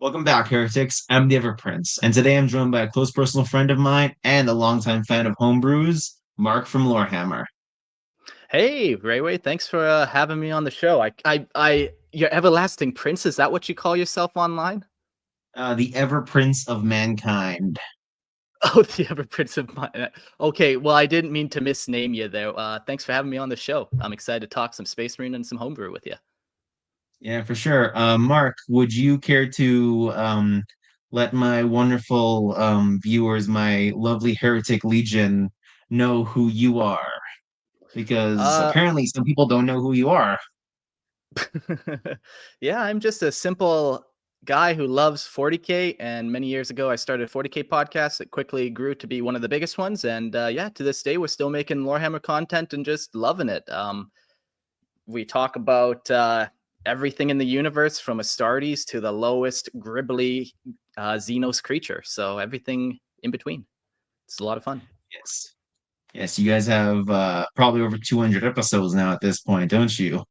Welcome back, heretics. I'm the Ever Prince, and today I'm joined by a close personal friend of mine and a longtime fan of homebrews, Mark from Lorehammer. Hey, Rayway, thanks for having me on the show. Your everlasting prince, is that what you call yourself online? The Ever Prince of mankind. Oh, the ever prince of mine. Okay, well, I didn't mean to misname you there. Thanks for having me on the show. I'm excited to talk some Space Marine and some homebrew with you. Yeah, for sure. Mark, would you care to let my wonderful viewers, my lovely heretic legion, know who you are? Because Uh, apparently some people don't know who you are. yeah, I'm just a simple guy who loves 40K. And many years ago, I started a 40K podcast that quickly grew to be one of the biggest ones. And yeah, to this day, we're still making Lorehammer content and just loving it. We talk about everything in the universe from Astartes to the lowest gribbly Xenos creature. So everything in between. It's a lot of fun. Yes. Yes, you guys have probably over 200 episodes now at this point, don't you?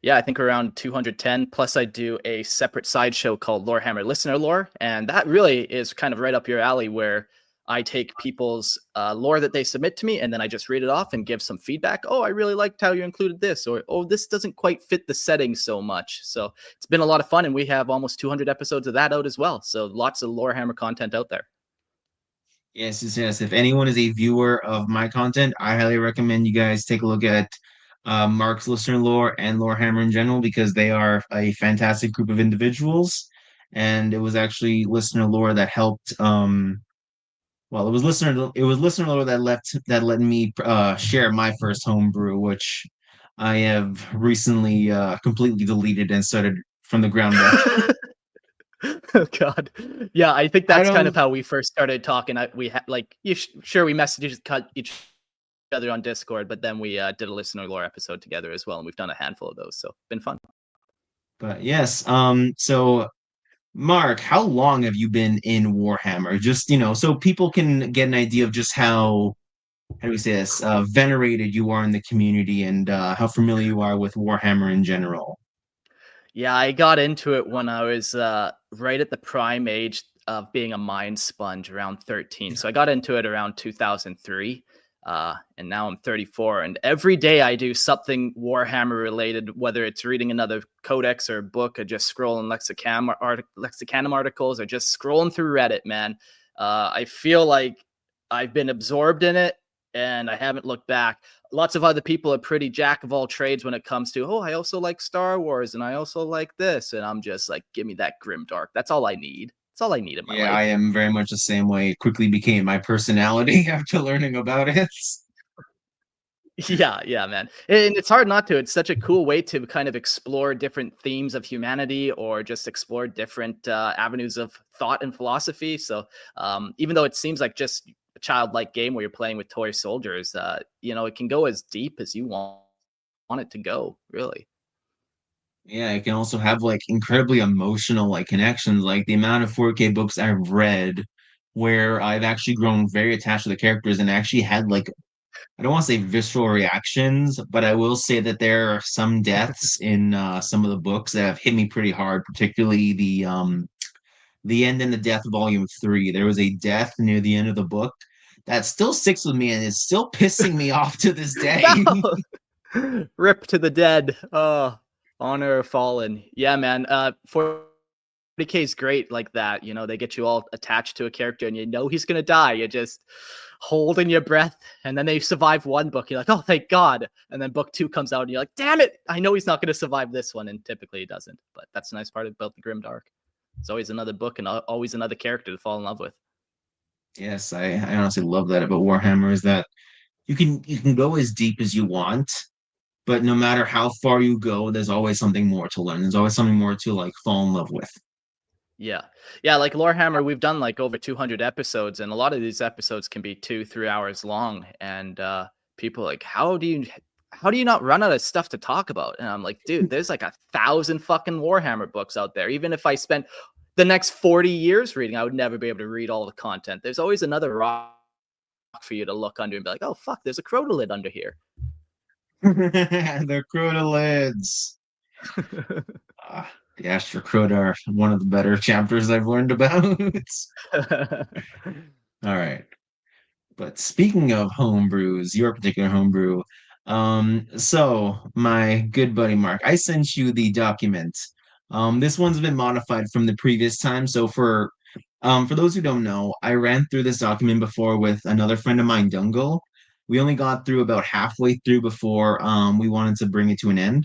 Yeah, I think around 210. Plus, I do a separate sideshow called Lorehammer Listener Lore. And that really is kind of right up your alley where I take people's lore that they submit to me and then I just read it off and give some feedback. Oh, I really liked how you included this, or oh, this doesn't quite fit the setting so much. So it's been a lot of fun, and we have almost 200 episodes of that out as well. So lots of Lorehammer content out there. Yes, yes, yes. If anyone is a viewer of my content, I highly recommend you guys take a look at Mark's Listener Lore and Lorehammer in general because they are a fantastic group of individuals. And it was actually Listener Lore that helped. It was Listener Lore that let me share my first homebrew, which I have recently completely deleted and started from the ground up. Oh God, yeah, I think I that's kind of don't. how we first started talking. We had like, sure, we messaged each other on Discord, but then we did a listener lore episode together as well, and we've done a handful of those, so been fun. But yes. So Mark, how long have you been in Warhammer? Just, so people can get an idea of just how do we say this, venerated you are in the community and how familiar you are with Warhammer in general. Yeah, I got into it when I was right at the prime age of being a mind sponge, around 13. So I got into it around 2003. And now I'm 34. And every day I do something Warhammer related, whether it's reading another codex or book, or just scrolling Lexicanum articles, or just scrolling through Reddit, man. I feel like I've been absorbed in it and I haven't looked back. Lots of other people are pretty jack of all trades when it comes to, oh, I also like Star Wars and I also like this. And I'm just like, give me that grim dark. That's all I need. That's all I need in my Yeah, I life. am very much the same way. It quickly became my personality after learning about it. Yeah, yeah, man. And it's hard not to. It's such a cool way to kind of explore different themes of humanity or just explore different avenues of thought and philosophy. So even though it seems like just a childlike game where you're playing with toy soldiers, it can go as deep as you want it to go, really. Yeah, it can also have like incredibly emotional like connections. Like the amount of 4K books I've read where I've actually grown very attached to the characters and actually had like I don't want to say visceral reactions, but I will say that there are some deaths in some of the books that have hit me pretty hard, particularly the end and the death volume 3. There was a death near the end of the book that still sticks with me and is still pissing me off to this day. No, rip to the dead. Oh, honor fallen. Yeah, man. 40K is great like that. They get you all attached to a character and you know he's gonna die. You're just holding your breath, and then they survive one book. You're like, oh, thank God. And then book two comes out, and you're like, damn it, I know he's not gonna survive this one. And typically he doesn't. But that's the nice part about the Grim Dark. It's always another book and always another character to fall in love with. Yes, I honestly love that about Warhammer is that you can go as deep as you want, but no matter how far you go, there's always something more to learn. There's always something more to like fall in love with. Yeah. Yeah, like Lorehammer, we've done like over 200 episodes, and a lot of these episodes can be 2-3 hours long. And people are like, how do you not run out of stuff to talk about? And I'm like, dude, there's like 1,000 fucking Warhammer books out there. Even if I spent the next 40 years reading, I would never be able to read all the content. There's always another rock for you to look under and be like, oh fuck, there's a crotolid under here. They're crotalids. Ah. The Astrocrota are one of the better chapters I've learned about. All right. But speaking of homebrews, your particular homebrew, so my good buddy Mark, I sent you the document. This one's been modified from the previous time. So for those who don't know, I ran through this document before with another friend of mine, Dungle. We only got through about halfway through before we wanted to bring it to an end.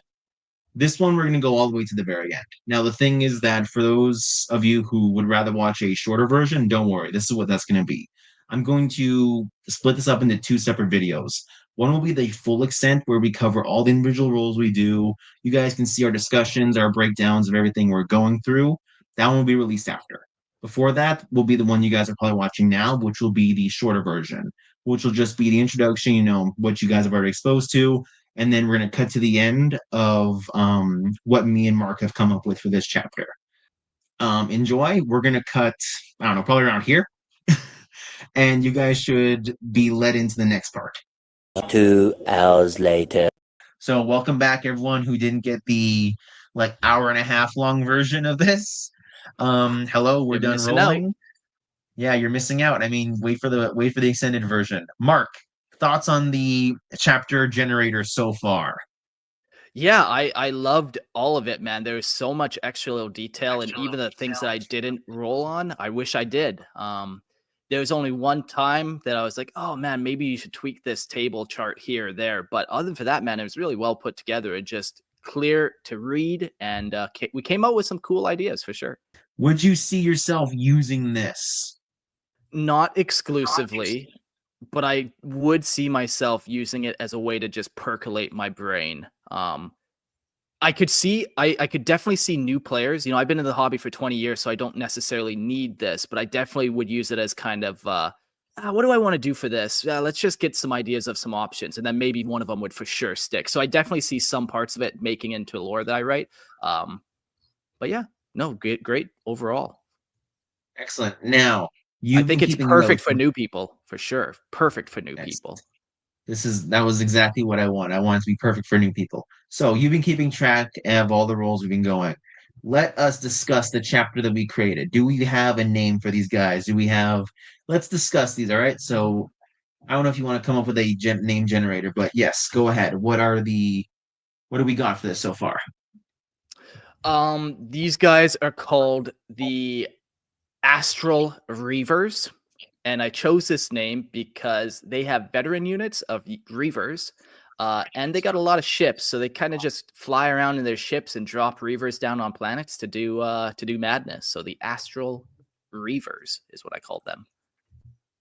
This one, we're going to go all the way to the very end. Now, the thing is that for those of you who would rather watch a shorter version, don't worry. This is what that's going to be. I'm going to split this up into two separate videos. One will be the full extent where we cover all the individual roles we do. You guys can see our discussions, our breakdowns of everything we're going through. That one will be released after. Before that will be the one you guys are probably watching now, which will be the shorter version, which will just be the introduction, what you guys have already exposed to, and then we're going to cut to the end of what me and Mark have come up with for this chapter. Enjoy. We're going to cut, I don't know, probably around here. And you guys should be led into the next part. 2 hours later. So, welcome back, everyone who didn't get the like hour and a half long version of this. Hello, we're You're done missing out. rolling. Yeah, you're missing out. I mean, wait for the extended version. Mark, thoughts on the chapter generator so far? Yeah, I loved all of it, man. There was so much extra little detail, and even the things that I didn't roll on, I wish I did. There was only one time that I was like, "Oh man, maybe you should tweak this table chart here or there." But other than for that, man, it was really well put together and just clear to read, and we came out with some cool ideas for sure. Would you see yourself using this? Not exclusively, but I would see myself using it as a way to just percolate my brain. I could definitely see new players. I've been in the hobby for 20 years, so I don't necessarily need this, but I definitely would use it as kind of what do I want to do for this? Let's just get some ideas of some options, and then maybe one of them would for sure stick. So I definitely see some parts of it making into lore that I write. But yeah, no, great overall. Excellent. Now, I you've been think it's keeping perfect notes. for new people for sure. Perfect for new Excellent. people. That was exactly what I want. I want it to be perfect for new people. So you've been keeping track of all the roles we've been going. Let us discuss the chapter that we created. Do we have a name for these guys? Let's discuss these. All right. So I don't know if you want to come up with a name generator, but yes, go ahead. What do we got for this so far? These guys are called the Astral Reavers, and I chose this name because they have veteran units of Reavers, and they got a lot of ships, so they kind of just fly around in their ships and drop Reavers down on planets to do madness. So the Astral Reavers is what I called them.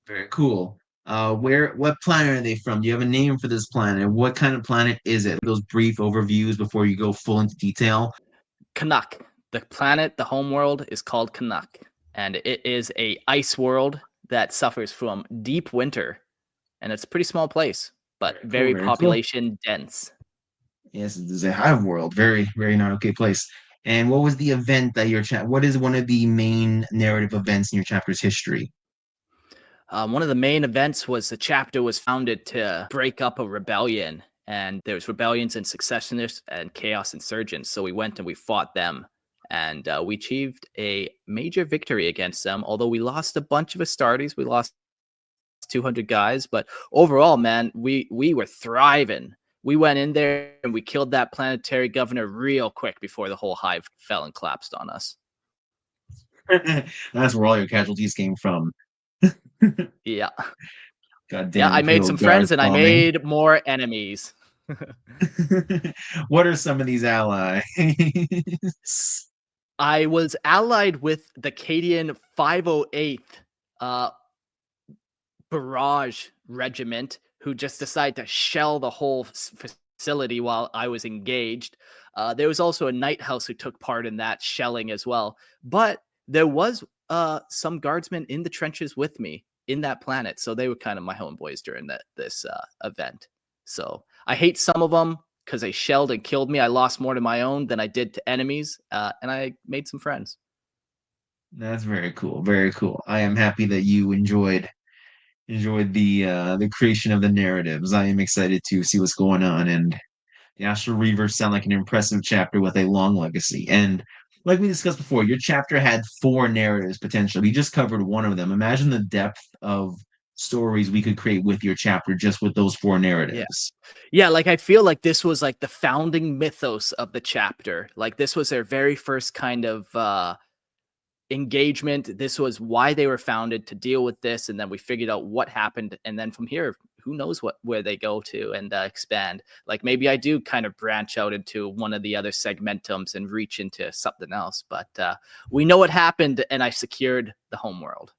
Very cool. What planet are they from? Do you have a name for this planet? What kind of planet is it? Those brief overviews before you go full into detail. Canuck. The planet, the home world, is called Canuck, and it is a ice world that suffers from deep winter, and it's a pretty small place, but very Very cool. population dense. Yes, it is a hive world. Very, very not okay place. And what was the event that what is one of the main narrative events in your chapter's history? One of the main events was the chapter was founded to break up a rebellion, and there's rebellions and successionists and chaos insurgents. So we went and we fought them, and we achieved a major victory against them. Although we lost a bunch of Astartes, we lost 200 guys, but overall, man, we were thriving. We went in there and we killed that planetary governor real quick before the whole hive fell and collapsed on us. That's where all your casualties came from. Yeah. God Yeah, damn I made imperial some guards friends and I bombing. made more enemies. What are some of these allies? I was allied with the Cadian 508th Barrage Regiment, who just decided to shell the whole facility while I was engaged. There was also a Night House who took part in that shelling as well. But there was some guardsmen in the trenches with me in that planet, so they were kind of my homeboys during this event. So I hate some of them because they shelled and killed me. I lost more to my own than I did to enemies, and I made some friends. That's very cool. Very cool. I am happy that you enjoyed the creation of the narratives. I am excited to see what's going on, and the Astral Reavers sound like an impressive chapter with a long legacy. And like we discussed before, your chapter had 4 narratives potentially. We just covered one of them. Imagine the depth of stories we could create with your chapter just with those 4 narratives. Yeah, like I feel like this was like the founding mythos of the chapter. Like this was their very first kind of engagement. This was why they were founded, to deal with this, and then we figured out what happened, and then from here, who knows where they go to and expand. Like maybe I do kind of branch out into one of the other segmentums and reach into something else, but we know what happened, and I secured the homeworld.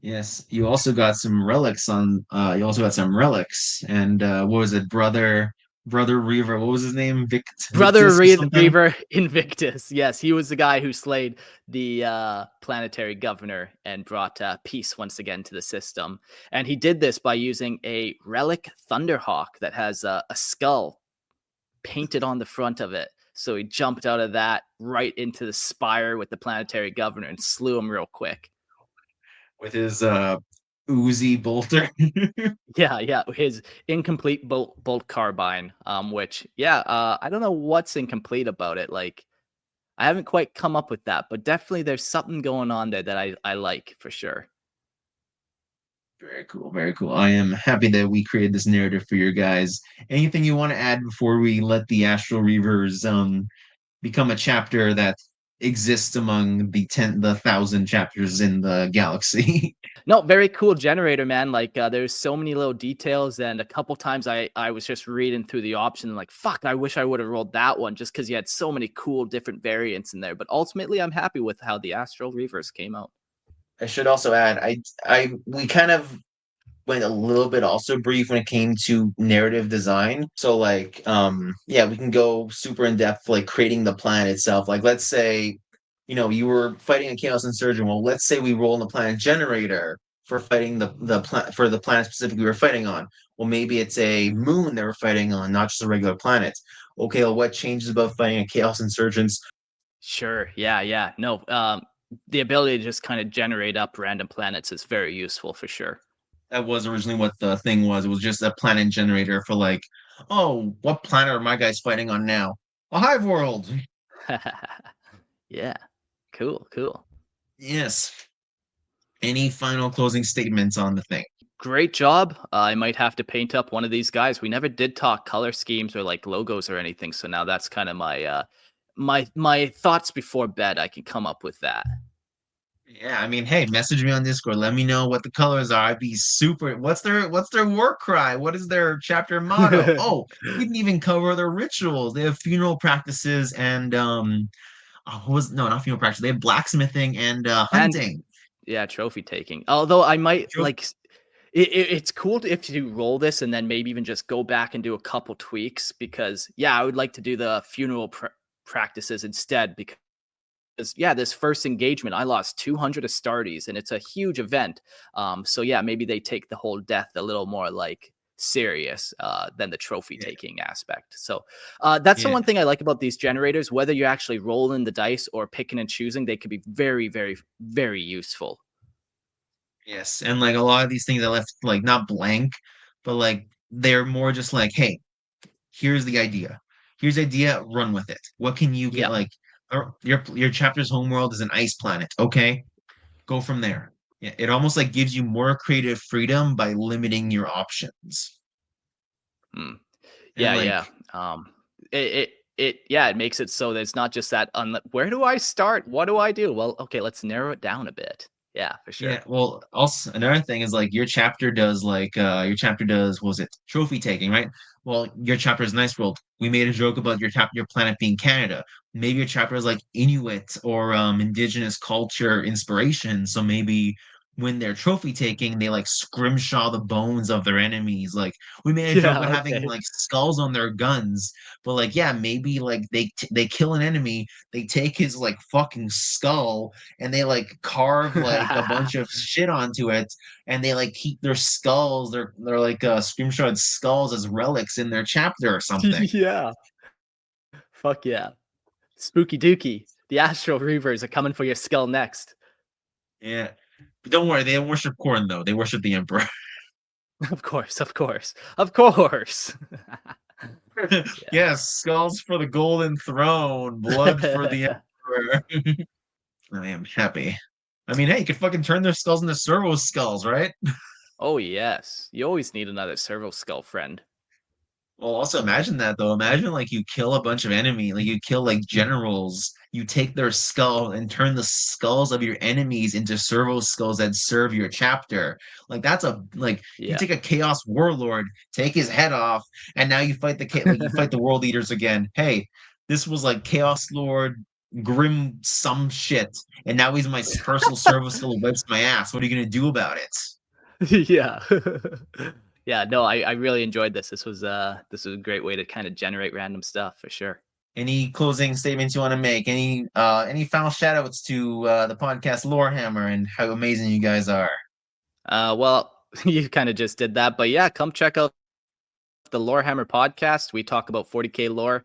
Yes, you also got some relics on. You also got some relics, and what was it, brother Reaver? What was his name? Brother Victus or something? Reaver Invictus. Yes, he was the guy who slayed the planetary governor and brought peace once again to the system. And he did this by using a relic Thunderhawk that has a skull painted on the front of it. So he jumped out of that right into the spire with the planetary governor and slew him real quick. With his Uzi bolter. Yeah, his incomplete bolt carbine. Which I don't know what's incomplete about it. Like I haven't quite come up with that, but definitely there's something going on there that I like for sure. Very cool, very cool. I am happy that we created this narrative for your guys. Anything you want to add before we let the Astral Reavers become a chapter that exists among the 1,000 chapters in the galaxy? No, very cool generator, man. Like there's so many little details, and a couple times I was just reading through the option and like, fuck, I wish I would have rolled that one just because you had so many cool different variants in there. But ultimately, I'm happy with how the Astral Reavers came out. I should also add, we kind of went a little bit also brief when it came to narrative design. So like yeah, we can go super in depth like creating the planet itself. Like let's say, you were fighting a chaos insurgent. Well, let's say we roll in the planet generator for fighting for the planet specifically we were fighting on. Well, maybe it's a moon that we're fighting on, not just a regular planet. Okay, well, what changes about fighting a chaos insurgents? Sure. Yeah. No, the ability to just kind of generate up random planets is very useful for sure. That was originally what the thing was. It was just a planet generator for like, oh, what planet are my guys fighting on now? A hive world. Yeah. Cool. Yes. Any final closing statements on the thing? Great job. I might have to paint up one of these guys. We never did talk color schemes or like logos or anything, so now that's kind of my my thoughts before bed. I can come up with that. Yeah, I mean, hey, message me on Discord. Let me know what the colors are. I'd be super. What's their war cry? What is their chapter motto? Oh, we didn't even cover their rituals. They have funeral practices and what was no, not funeral practice. They have blacksmithing and And hunting. yeah, trophy taking. Although I might Tro- like it's cool if you roll this and then maybe even just go back and do a couple tweaks because I would like to do the funeral practices instead because this first engagement I lost 200 Astartes and it's a huge event. So maybe they take the whole death a little more like serious than the trophy Yeah, taking aspect. So that's the yeah. one thing I like about these generators. Whether you're actually rolling the dice or picking and choosing, they could be very, very, very useful. Yes, and like a lot of these things I left like not blank, but like they're more just like, hey, here's the idea. Here's the idea, run with it. What can you get Yeah. like your chapter's homeworld is an ice planet. Okay, go from there. Yeah, it almost like gives you more creative freedom by limiting your options. Mm. And Yeah. like, It makes it so that it's not just that where do I start? What do I do? Well, okay, let's narrow it down a bit. Yeah, for yeah, sure. well, also another thing is like your chapter does what was it trophy taking, right? Well, your chapter is nice world. We made a joke about your planet being Canada. Maybe your chapter is like Inuit or indigenous culture inspiration. So maybe when they're trophy taking, they like scrimshaw the bones of their enemies. Like we made a joke Yeah, about having okay. like skulls on their guns, but like yeah, maybe like they kill an enemy, they take his like fucking skull and they like carve like a bunch of shit onto it and they like keep their skulls they're like screenshot skulls as relics in their chapter or something. Yeah. Fuck yeah. Spooky Dookie. The Astral Reavers are coming for your skull next. Yeah, but don't worry, they don't worship corn though, they worship the emperor. Of course, of course. Of course. Yes, skulls for the golden throne, blood for the Yeah. I am happy. I mean, hey, you could fucking turn their skulls into servo skulls, right? Oh yes, you always need another servo skull friend. Well, also imagine that though. Imagine like you kill a bunch of enemy, like you kill like generals, you take their skull and turn the skulls of your enemies into servo skulls that serve your chapter. Like that's a like you Yeah. take a chaos warlord, take his head off, and now you fight like you fight the world eaters again. Hey, this was like Chaos Lord Grim some shit, and now he's my personal servo skull who wipes my ass. What are you gonna do about it? Yeah. Yeah, no, I really enjoyed this. This was a great way to kind of generate random stuff for sure. Any closing statements you want to make? Any final shout outs to the podcast Lorehammer and how amazing you guys are? Well, you kind of just did that, but yeah, come check out the Lorehammer podcast. We talk about 40k lore.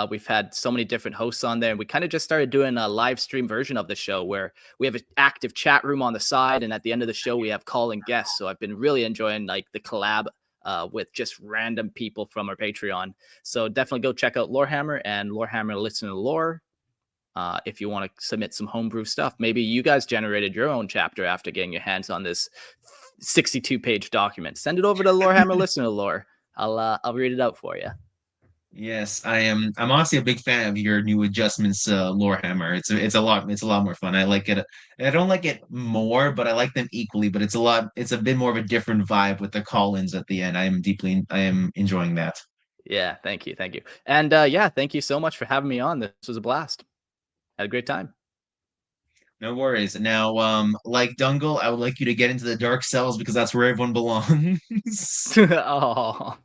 We've had so many different hosts on there, and we kind of just started doing a live stream version of the show where we have an active chat room on the side, and at the end of the show we have calling guests. So I've been really enjoying like the collab with just random people from our Patreon. So definitely go check out Lorehammer and Lorehammer Listen to Lore. If you want to submit some homebrew stuff, maybe you guys generated your own chapter after getting your hands on this 62-page document. Send it over to Lorehammer Listen to Lore. I'll read it out for you. Yes, I am. I'm honestly a big fan of your new adjustments, Lorehammer. It's a lot more fun. I like it. I don't like it more, but I like them equally. But it's a bit more of a different vibe with the call-ins at the end. I am enjoying that. Yeah, thank you, and yeah, thank you so much for having me on. This was a blast. Had a great time. No worries. Now, like Dungle, I would like you to get into the dark cells because that's where everyone belongs. Oh.